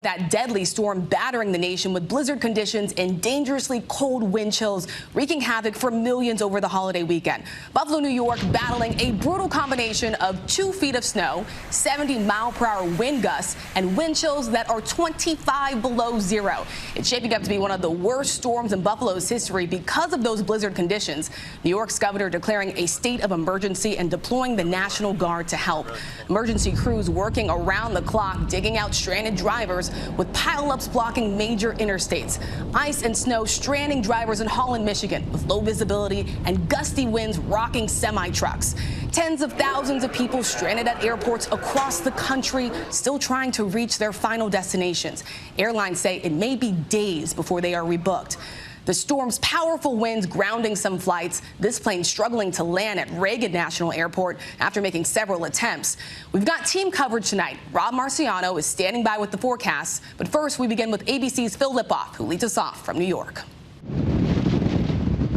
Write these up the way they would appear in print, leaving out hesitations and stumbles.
That deadly storm battering the nation with blizzard conditions and dangerously cold wind chills wreaking havoc for millions over the holiday weekend. Buffalo, New York battling a brutal combination of 2 feet of snow, 70-mile-per-hour wind gusts, and wind chills that are 25 below zero. It's shaping up to be one of the worst storms in Buffalo's history because of those blizzard conditions. New York's governor declaring a state of emergency and deploying the National Guard to help. Emergency crews working around the clock, digging out stranded drivers with pileups blocking major interstates. Ice and snow stranding drivers in Holland, Michigan, with low visibility and gusty winds rocking semi-trucks. Tens of thousands of people stranded at airports across the country, still trying to reach their final destinations. Airlines say it may be days before they are rebooked. The storm's powerful winds grounding some flights. This plane struggling to land at Reagan National Airport after making several attempts. We've got team coverage tonight. Rob Marciano is standing by with the forecasts. But first, we begin with ABC's Phil Lipoff, who leads us off from New York.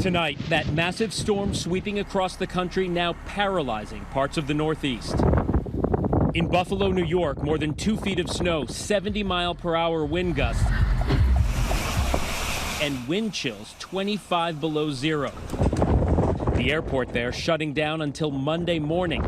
Tonight, that massive storm sweeping across the country, now paralyzing parts of the Northeast. In Buffalo, New York, more than 2 feet of snow, 70-mile-per-hour wind gusts, and wind chills 25 below zero. The airport there shutting down until Monday morning.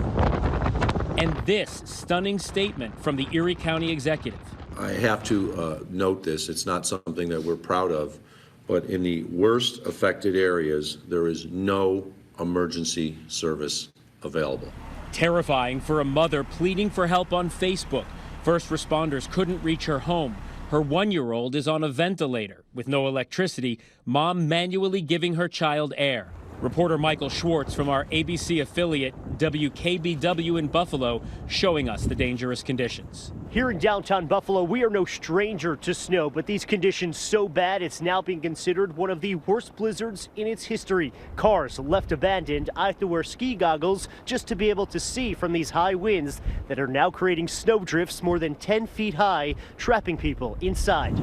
And this stunning statement from the Erie County executive. I have to note this. It's not something that we're proud of, but in the worst affected areas, there is no emergency service available. Terrifying for a mother pleading for help on Facebook. First responders couldn't reach her home. Her 1-year-old is on a ventilator. With no electricity, mom manually giving her child air. Reporter Michael Schwartz from our ABC affiliate WKBW in Buffalo showing us the dangerous conditions. Here in downtown Buffalo, we are no stranger to snow, but these conditions so bad it's now being considered one of the worst blizzards in its history. Cars left abandoned. I have to wear ski goggles just to be able to see from these high winds that are now creating snow drifts more than 10 feet high, trapping people inside.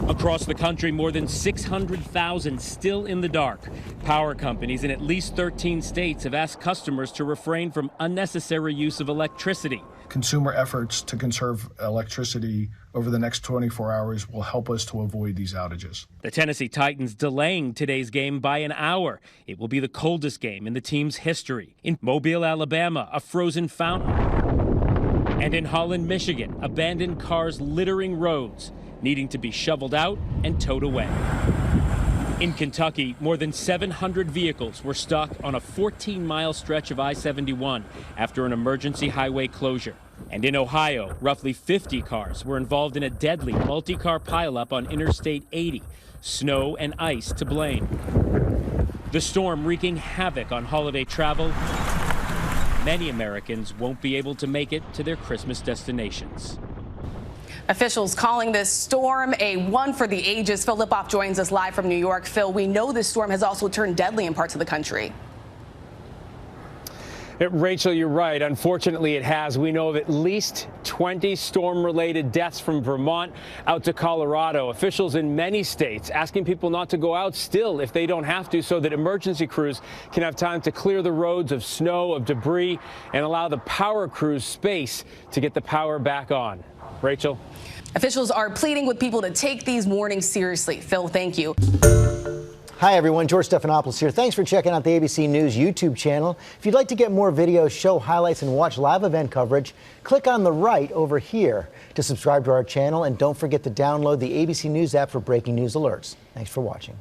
Across the country, more than 600,000 still in the dark. Power companies in at least 13 states have asked customers to refrain from unnecessary use of electricity. Consumer efforts to conserve electricity over the next 24 hours will help us to avoid these outages. The Tennessee Titans delaying today's game by an hour. It will be the coldest game in the team's history. In Mobile, Alabama, a frozen fountain. And in Holland, Michigan, abandoned cars littering roads, needing to be shoveled out and towed away. In Kentucky, more than 700 vehicles were stuck on a 14-mile stretch of I-71 after an emergency highway closure. And in Ohio, roughly 50 cars were involved in a deadly multi-car pileup on Interstate 80. Snow and ice to blame. The storm wreaking havoc on holiday travel. Many Americans won't be able to make it to their Christmas destinations. Officials calling this storm a one for the ages. Phil Lipoff joins us live from New York. Phil, we know this storm has also turned deadly in parts of the country. Rachel, you're right. Unfortunately, it has. We know of at least 20 storm-related deaths from Vermont out to Colorado. Officials in many states asking people not to go out still if they don't have to, so that emergency crews can have time to clear the roads of snow, of debris, and allow the power crews space to get the power back on. Rachel? Officials are pleading with people to take these warnings seriously. Phil, thank you. Hi, everyone. George Stephanopoulos here. Thanks for checking out the ABC News YouTube channel. If you'd like to get more videos, show highlights, and watch live event coverage, click on the right over here to subscribe to our channel. And don't forget to download the ABC News app for breaking news alerts. Thanks for watching.